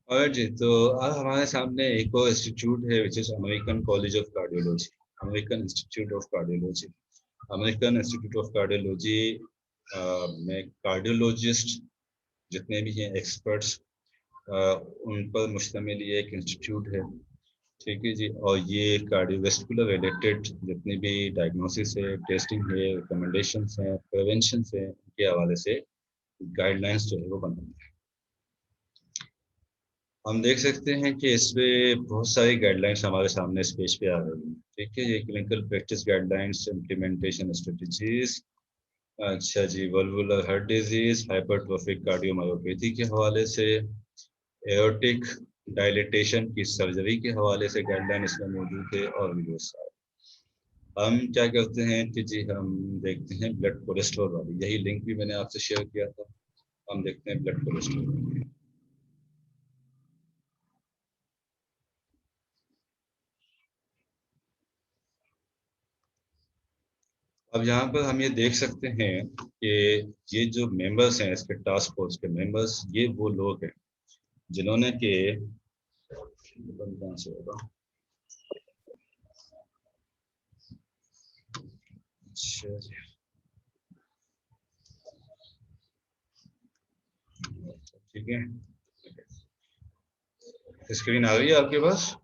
और जी तो आज हमारे सामने एक और इंस्टीट्यूट है which is American college of cardiology. American institute of cardiology. American institute of cardiology में कार्डियोलॉजिस्ट जितने भी हैं एक्सपर्ट्स उन पर मुश्तमिल ये एक इंस्टीट्यूट है। ठीक है जी। और ये कार्डियोवेस्कुलर रिलेटेड जितनी भी डायग्नोसिस है, टेस्टिंग है, रिकमेंडेशन है, प्रिवेंशन है, के हवाले से गाइडलाइंस जो है वो बनाते हैं। हम देख सकते हैं कि इसमें बहुत सारी गाइडलाइंस हमारे सामने इस पेज पे आ रही हैं। ठीक है, ये clinical practice guidelines, implementation strategies. अच्छा जी, वल्वुलर हार्ट डिजीज, हाइपरट्रोफिक कार्डियोमायोपैथी के हवाले से, एओर्टिक डायलिटेशन की सर्जरी के हवाले से गाइडलाइन इसमें मौजूद है और भी बहुत सारे। हम क्या करते हैं कि जी हम देखते हैं ब्लड कोलेस्ट्रॉल वाली, यही लिंक भी मैंने आपसे शेयर किया था। हम देखते हैं ब्लड कोलेस्ट्रॉल। अब यहाँ पर हम ये देख सकते हैं कि ये जो मेंबर्स हैं इसके टास्क फोर्स के मेंबर्स, ये वो लोग हैं जिन्होंने के कहाँ से होगा। अच्छा जी, ठीक है। स्क्रीन आ रही है आपके पास?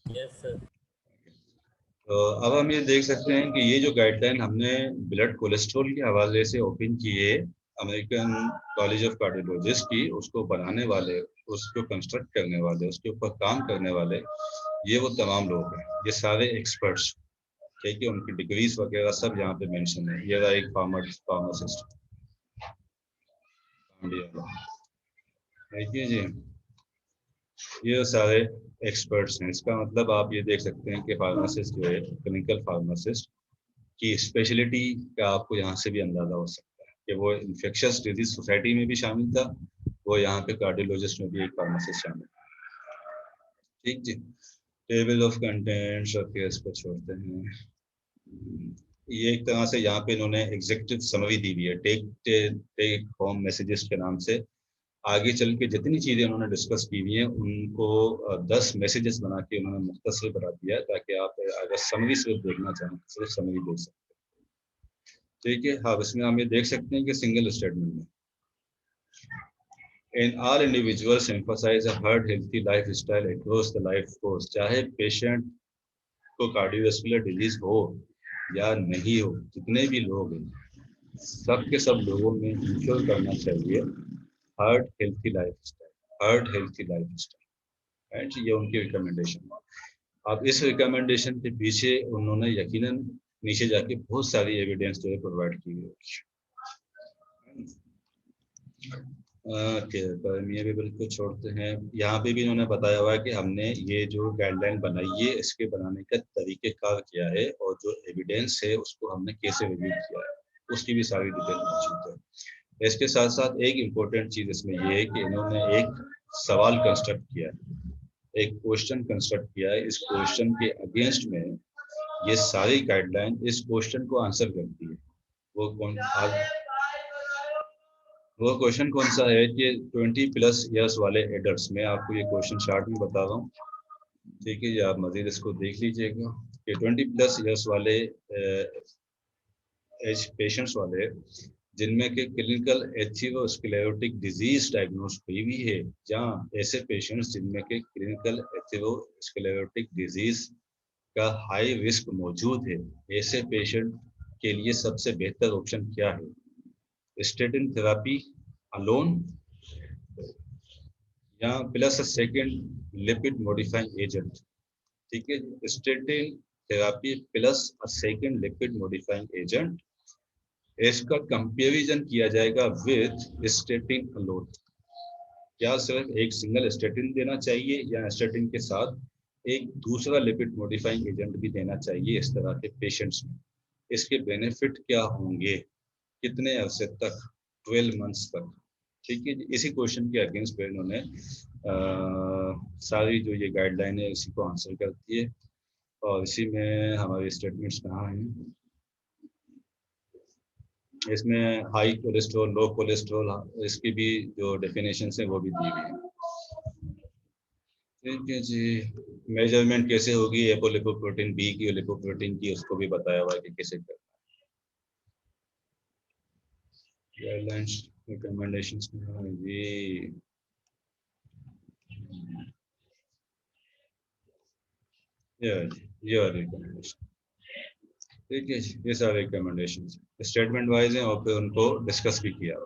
Yes sir. तो अब हम ये देख सकते हैं कि ये जो गाइडलाइन हमने ब्लड कोलेस्ट्रॉल के हवाले से ओपन की है अमेरिकन कॉलेज ऑफ कार्डियोलॉजिस्ट की, उसको बनाने वाले, उसको कंस्ट्रक्ट करने वाले, उसके ऊपर काम करने वाले ये वो तमाम लोग हैं, ये सारे एक्सपर्ट्स। ठीक है, उनकी डिग्रीज वगैरह सब यहाँ पे मेंशन है। ये रहा एक फार्मासिस्ट। देखिए जी, ये सारे एक्सपर्ट्स हैं। इसका मतलब आप ये देख सकते हैं कि फार्मासिस्ट जो है, क्लिनिकल फार्मासिस्ट की स्पेशलिटी का आपको यहाँ से भी अंदाजा हो सकता है कि वो इन्फेक्शियस डिजीज सोसाइटी में भी शामिल था, वो यहाँ पे कार्डियोलॉजिस्ट में भी एक फार्मासिस्ट शामिल है। ठीक जी। टेबल ऑफ कंटेंट्स और केस को छोड़ते हैं। ये एक तरह से यहाँ पे इन्होंने एग्जीक्यूटिव समरी दी हुई है, टेक टेक होम मैसेजेस के नाम से। आगे चल के जितनी चीजें उन्होंने डिस्कस की हुई हैं उनको 10 मैसेजेस बना के उन्होंने मुख्तसर बना दिया है, ताकि आप अगर समरी सिर्फ देखना चाहें तो सिर्फ समरी देख सकते हैं। ठीक है, हाँ इसमें हम ये देख सकते हैं कि सिंगल स्टेटमेंट में in all individuals emphasize a heart healthy life style across the life course. चाहे पेशेंट को कार्डियोवास्कुलर डिजीज हो या नहीं हो, जितने भी लोग हैं सब के सब लोगों में इंश्योर करना चाहिए heart healthy life style, heart healthy life style. Right, ये उनकी रिकमेंडेशन। अब इस रिकमेंडेशन के पीछे उन्होंने यकीनन नीचे जाके बहुत सारी एविडेंस जो है प्रोवाइड की हुई है। ओके, परमिएबल को छोड़ते हैं। यहाँ पे भी इन्होंने बताया हुआ है कि हमने ये जो गाइडलाइन बनाई है इसके बनाने का तरीक़ेकार क्या है और जो एविडेंस है उसको हमने कैसे रिव्यू किया है, उसकी भी सारी डिटेल मौजूद है। इसके साथ साथ एक इम्पोर्टेंट चीज़ इसमें ये है कि इन्होंने एक सवाल कंस्ट्रक्ट किया है, एक क्वेश्चन कंस्ट्रक्ट किया है। इस क्वेश्चन के अगेंस्ट में ये सारी गाइडलाइन इस क्वेश्चन को आंसर करती है। वो कौन वो क्वेश्चन कौन सा है कि 20+ ईयर्स वाले एडल्ट्स में, आपको ये क्वेश्चन शार्ट में बता रहा हूँ। ठीक है, ये आप मजीद इसको देख लीजिएगा कि 20+ ईयर्स वाले एज पेशेंट्स वाले जिनमें के क्लिनिकल एथियोस्क्लेरोटिक डिजीज डायग्नोस हुई हुई है, जहाँ ऐसे पेशेंट्स जिनमें के क्लिनिकल एथियोस्क्लेरोटिक डिजीज का हाई रिस्क मौजूद है, ऐसे पेशेंट के लिए सबसे बेहतर ऑप्शन क्या है? स्टेटिन थेरापी अलोन या plus second lipid modifying agent. ठीक है, statin therapy plus second lipid modifying agent, इसका कंपैरिजन किया जाएगा विद स्टेटिन अलोन। क्या सिर्फ एक सिंगल स्टेटिन देना चाहिए या स्टेटिन के साथ एक दूसरा लिपिड मॉडिफाइंग एजेंट भी देना चाहिए इस तरह के पेशेंट्स में? इसके बेनिफिट क्या होंगे, कितने अरसे तक, 12 मंथ्स तक। ठीक है, इसी क्वेश्चन के अगेंस्ट पे इन्होंने सारी जो ये गाइडलाइन है इसी को आंसर करती है। और इसी में हमारी स्टेटमेंट्स कहाँ हैं? इसमें हाई कोलेस्ट्रॉल, लो कोलेस्ट्रॉल, इसकी भी जो डेफिनेशन है वो भी दी हुई है। ठीक है जी। मेजरमेंट कैसे होगी एपोलिपोप्रोटीन बी की, लिपोप्रोटीन की, उसको भी बताया हुआ है कि कैसे करना है। गाइडलाइंस रिकमेंडेशंस में जी ये रिकमेंडेशन, ठीक है, ये सारे रिकमेंडेशन स्टेटमेंट वाइज हैं और फिर उनको डिस्कस भी किया।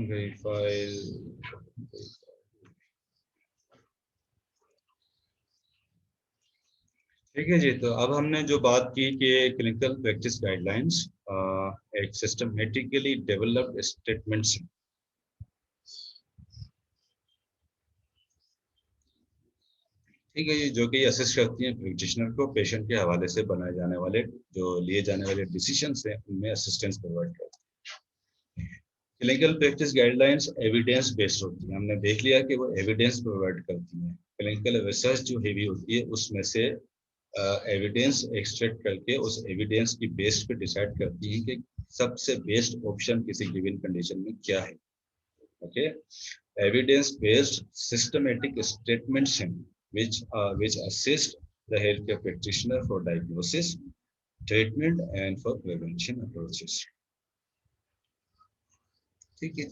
गई फाइल। ठीक है जी, तो अब हमने जो बात की कि क्लिनिकल प्रैक्टिस गाइडलाइंस एक सिस्टमेटिकली डेवलप्ड स्टेटमेंट्स, ठीक है जी, जो कि असिस्ट करती हैं प्रैक्टिशनर को पेशेंट के हवाले से बनाए जाने वाले, जो लिए जाने वाले डिसीजंस हैं उनमें असिस्टेंस प्रोवाइड करती है। Clinical practice guidelines evidence based होती है, हमने देख लिया कि वो एविडेंस प्रोवाइड करती हैं। क्लिनिकल रिसर्च जो हेवी होती है उसमें से एविडेंस एक्सट्रैक्ट करके उस एविडेंस की बेस पे डिसाइड करती है कि सबसे बेस्ट ऑप्शन किसी गिवन कंडीशन में क्या है। Okay, evidence based systematic statements हैं which assist the healthcare practitioner for diagnosis, treatment and for prevention approaches। ठीक है,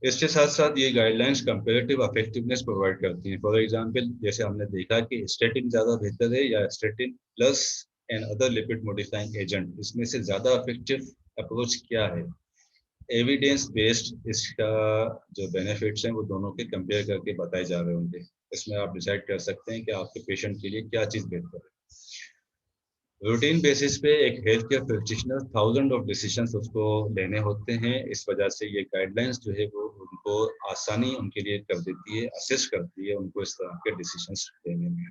इसके साथ साथ ये गाइडलाइंस कंपैरेटिव इफेक्टिवनेस प्रोवाइड करती हैं। फॉर एग्जांपल, जैसे हमने देखा कि स्टेटिन ज़्यादा बेहतर है या statin plus and other lipid modifying agent, इसमें से ज़्यादा इफेक्टिव अप्रोच क्या है। एविडेंस बेस्ड इसका जो बेनिफिट्स हैं वो दोनों के कंपेयर करके बताए जा रहे होंगे। इसमें आप डिसाइड कर सकते हैं कि आपके पेशेंट के लिए क्या चीज़ बेहतर है। रूटीन बेसिस पे एक health care practitioner thousand of decisions उसको लेने होते हैं, इस वजह से ये गाइडलाइंस जो है वो उनको आसानी उनके लिए कर देती है, असिस्ट करती है उनको इस तरह के डिसीजंस लेने में,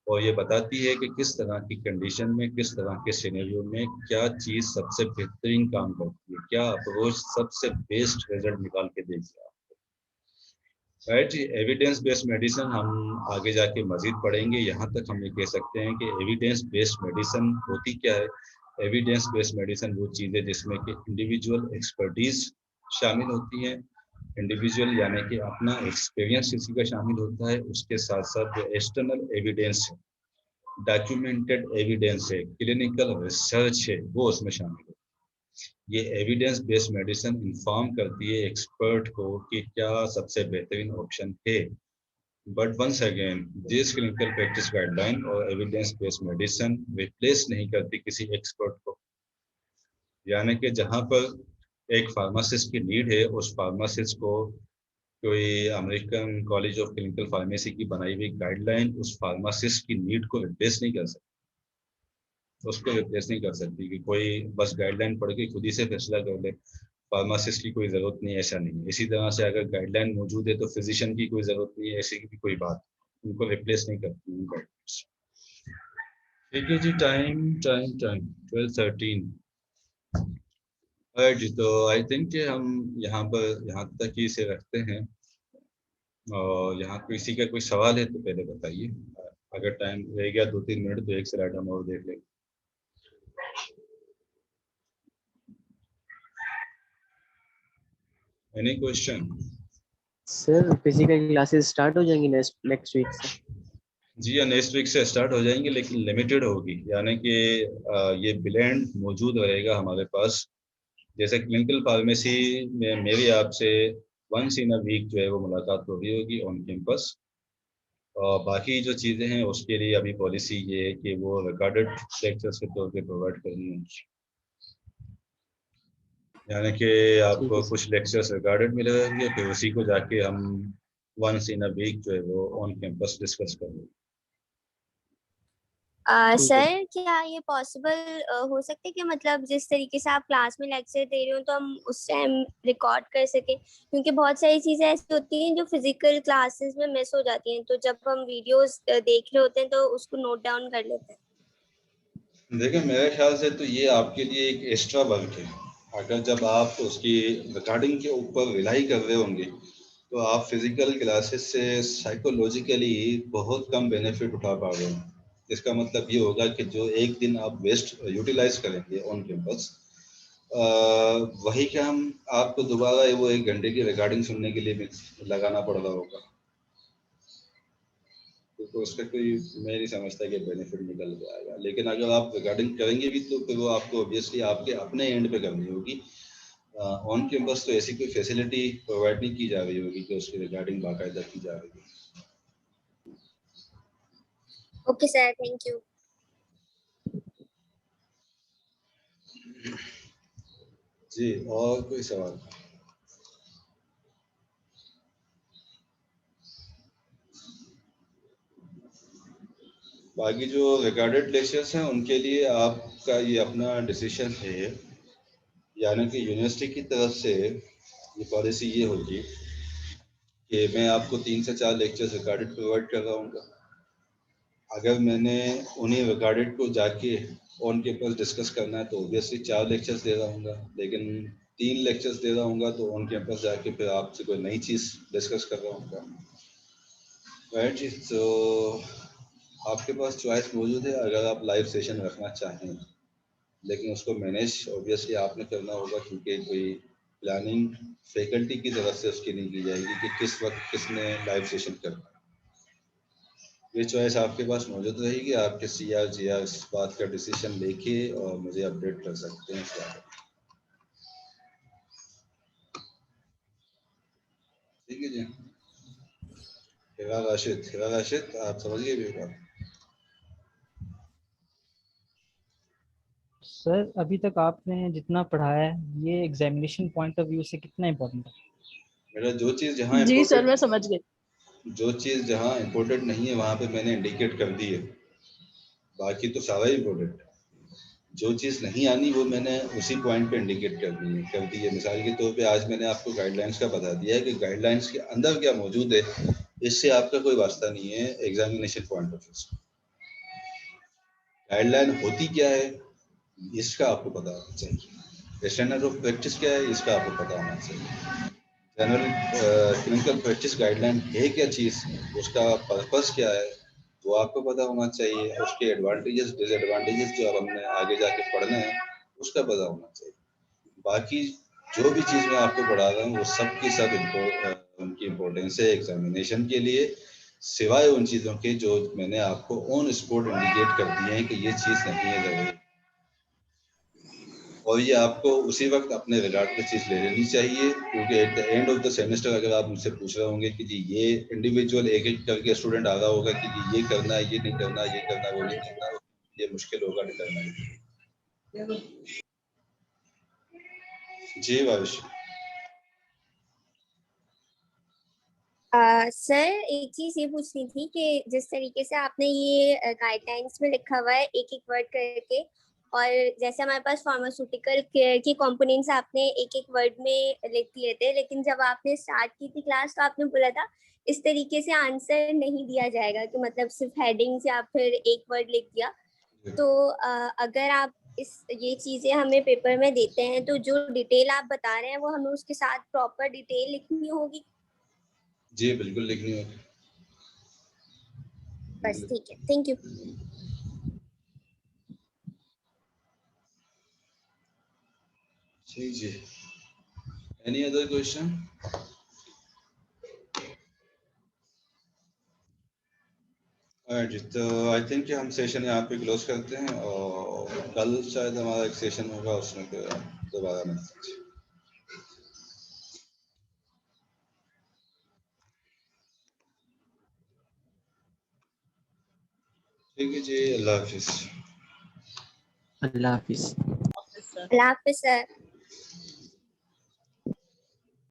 और ये बताती है कि किस तरह की कंडीशन में, किस तरह के सिनेरियो में क्या चीज़ सबसे बेहतरीन काम करती है, क्या अप्रोच सबसे बेस्ट रिजल्ट निकाल के देगी। राइट, एविडेंस बेस्ड मेडिसिन हम आगे जाके मजीद पढ़ेंगे। यहाँ तक हम ये कह सकते हैं कि एविडेंस बेस्ड मेडिसिन होती क्या है। एविडेंस बेस्ड मेडिसिन वो चीज़ है जिसमें कि इंडिविजुअल एक्सपर्टीज शामिल होती है। इंडिविजुअल यानी कि अपना एक्सपीरियंस किसी का शामिल होता है, उसके साथ साथ जो एक्सटर्नल एविडेंस है, डॉक्यूमेंटेड एविडेंस है, क्लिनिकल रिसर्च है, वो उसमें शामिल है। ये एविडेंस बेस्ड मेडिसिन इन्फॉर्म करती है एक्सपर्ट को कि क्या सबसे बेहतरीन ऑप्शन है। But once again, this clinical practice guideline और एविडेंस बेस्ड मेडिसिन रिप्लेस नहीं करती किसी एक्सपर्ट को। यानी कि जहाँ पर एक फार्मासिस्ट की नीड है, उस फार्मासिस्ट को कोई American college of clinical pharmacy की बनाई हुई गाइडलाइन उस फार्मासिस्ट की नीड को रिप्लेस नहीं कर सकती, उसको रिप्लेस नहीं कर सकती कि कोई बस गाइडलाइन पढ़ के खुद ही से फैसला कर ले। फार्मासिस्ट की कोई ज़रूरत नहीं है, ऐसा नहीं है। इसी तरह से अगर गाइडलाइन मौजूद है तो फिजिशियन की कोई ज़रूरत नहीं है, ऐसी की भी कोई बात, उनको रिप्लेस नहीं करती उन गाइडलाइंस। ठीक है जी, टाइम टाइम टाइम 12:13। जी, तो आई थिंक कि हम यहाँ तक ही इसे रखते हैं, और यहाँ किसी का कोई सवाल है तो पहले बताइए। अगर टाइम रह गया 2-3 मिनट तो एक स्लाइड हम और देख लेंगे। Any question? Sir physical classes start हो जाएंगी नेक्स्ट वीक से? जी हाँ, नेक्स्ट वीक से स्टार्ट हो जाएंगे, लेकिन लिमिटेड होगी। यानी कि ये ब्लेंड मौजूद रहेगा हमारे पास। जैसे क्लिनिकल फार्मेसी में मेरी आपसे वंस इन अ वीक जो है वो मुलाकात हो रही होगी ऑन कैंपस। और बाकी जो चीज़ें हैं उसके लिए अभी पॉलिसी ये है कि वो रिकॉर्डेड लेक्चर्स के तौर पे प्रोवाइड करनी है। यानी कि ठीक है आपको सर। कुछ लेक्चर्स रिकॉर्डेड मिलेंगे, फिर उसी को जाके हम वंस इन अ वीक जो है वो ऑन कैंपस डिस्कस करेंगे। ठीक है सर। सर क्या ये पॉसिबल हो सकता है कि मतलब जिस तरीके से आप क्लास में लेक्चर दे रहे हो तो हम उस टाइम रिकॉर्ड कर सकें, क्योंकि बहुत सारी चीज़ें ऐसी होती हैं जो फिजिकल क्लासेस में मिस हो जाती हैं, तो जब हम वीडियोस देख रहे होते हैं तो उसको नोट डाउन कर लेते हैं। देखिए मेरे ख्याल से तो ये आपके लिए एक एक्स्ट्रा वर्क है। अगर जब आप उसकी रिकॉर्डिंग के ऊपर रिलाई कर रहे होंगे तो आप फिजिकल क्लासेस से साइकोलॉजिकली बहुत कम बेनिफिट उठा पा रहे हैं। इसका मतलब ये होगा कि जो एक दिन आप वेस्ट यूटिलाइज करेंगे ऑन कैंपस, वही काम आपको दोबारा वो 1 घंटे की रिकॉर्डिंग सुनने के लिए लगाना पड़ रहा होगा। तो उसका कोई मैं नहीं समझता कि बेनिफिट निकल के आएगा। लेकिन अगर आप रिकॉर्डिंग करेंगे भी तो फिर वो आपको ऑब्वियसली आपके अपने एंड पे करनी होगी। ऑन कैंपस तो ऐसी कोई फैसिलिटी प्रोवाइड नहीं की जा रही होगी कि उसकी रिकॉर्डिंग बाकायदा की जा रही है। Okay sir, thank you. जी, और कोई सवाल? बाकी जो रिकॉर्डेड लेक्चर्स हैं उनके लिए आपका ये अपना डिसीजन है, यानी कि यूनिवर्सिटी की तरफ से ये पॉलिसी ये होगी कि मैं आपको 3 से 4 लेक्चर्स रिकॉर्डेड प्रोवाइड कर रहा हूँ। अगर मैंने उन्हीं रिकॉर्डेड को जाके ऑन कैंपस डिस्कस करना है तो ऑब्वियसली 4 लेक्चर्स दे रहा हूँ, लेकिन 3 लेक्चर्स दे रहा हूँ तो ऑन कैंपस जाके फिर आपसे कोई नई चीज़ डिस्कस कर रहा हूँ। राइट जी, तो आपके पास चॉइस मौजूद है अगर आप लाइव सेशन रखना चाहें, लेकिन उसको मैनेज ऑब्वियसली आपने करना होगा क्योंकि कोई प्लानिंग फैकल्टी की तरफ से उसकी नहीं की जाएगी कि किस वक्त किसने लाइव सेशन करना है। ये चॉइस आपके पास मौजूद रहेगी। आपके CR GR इस बात का डिसीजन लेके और मुझे अपडेट कर सकते हैं इस बारे में। ठीक है जी। हिरा राशिद आप समझ गए मेरी बात? सर अभी तक आपने जितना पढ़ाया है ये एग्जामिनेशन पॉइंट ऑफ व्यू से कितना इम्पोर्टेंट है? मेरा जो चीज़ जहाँ जी सर, मैं इम्पोर्टेंट, समझ गई। जो चीज़ जहाँ इम्पोर्टेंट नहीं है वहाँ पे मैंने इंडिकेट कर दी है, बाकी तो सारा ही इम्पोर्टेंट है। जो चीज़ नहीं आनी वो मैंने उसी पॉइंट पे इंडिकेट कर दी है। मिसाल के तौर पे आज मैंने आपको गाइडलाइंस का बता दिया है कि गाइडलाइंस के अंदर क्या मौजूद है, इससे आपका कोई वास्ता नहीं है एग्जामिनेशन पॉइंट ऑफ व्यू से। गाइडलाइन होती क्या है इसका आपको पता होना चाहिए, स्टैंडर्ड ऑफ प्रैक्टिस क्या है इसका आपको पता होना चाहिए, जनरल क्लिनिकल प्रैक्टिस गाइडलाइन है क्या चीज़, उसका पर्पस क्या है वो आपको पता होना चाहिए, उसके एडवांटेजेस डिसएडवांटेजेस जो अब हमने आगे जाके पढ़ने हैं उसका पता होना चाहिए। बाकी जो भी चीज़ मैं आपको पढ़ा रहा हूँ वो सब की सब उनकी इम्पोर्टेंस है एग्जामिनेशन के लिए, सिवाय उन चीज़ों के जो मैंने आपको ऑन स्पॉट इंडिकेट कर दिए हैं कि ये चीज़ नहीं है ज़रूरी, और ये आपको उसी वक्त अपने रिगार्ड पे चीज़ ले लेनी चाहिए। क्योंकि at the end of the semester अगर आप मुझसे पूछ रहे होंगे कि जी ये इंडिविजुअल एक एक करके स्टूडेंट आ रहा होगा कि जी ये करना है, ये नहीं करना, ये करना, वो नहीं करना, ये मुश्किल होगा डिटरमाइन। जी वाविश। सर एक चीज ये पूछनी थी कि जिस तरीके से आपने ये गाइडलाइंस में लिखा हुआ है एक एक वर्ड करके, और जैसे हमारे पास फार्मास्यूटिकल केयर की कंपोनेंट्स आपने एक एक वर्ड में लिख दिए थे, लेकिन जब आपने स्टार्ट की थी क्लास तो आपने बोला था इस तरीके से आंसर नहीं दिया जाएगा कि मतलब सिर्फ हेडिंग्स या फिर एक वर्ड लिख दिया। तो अगर आप ये चीजें हमें पेपर में देते हैं तो जो डिटेल आप बता रहे हैं वो हमें उसके साथ प्रॉपर डिटेल लिखनी होगी। जी बिल्कुल लिखनी होगी। बस ठीक है, थैंक यू। ठीक जी, एनी अदर क्वेश्चन? जी, तो आई थिंक कि हम सेशन यहाँ पे क्लोज करते हैं और कल शायद हमारा एक सेशन होगा उसमें दोबारा मिलते हैं। ठीक है जी, अल्लाह हाफिज़। अल्लाह हाफिज। अल्लाह हाफिज़ सर।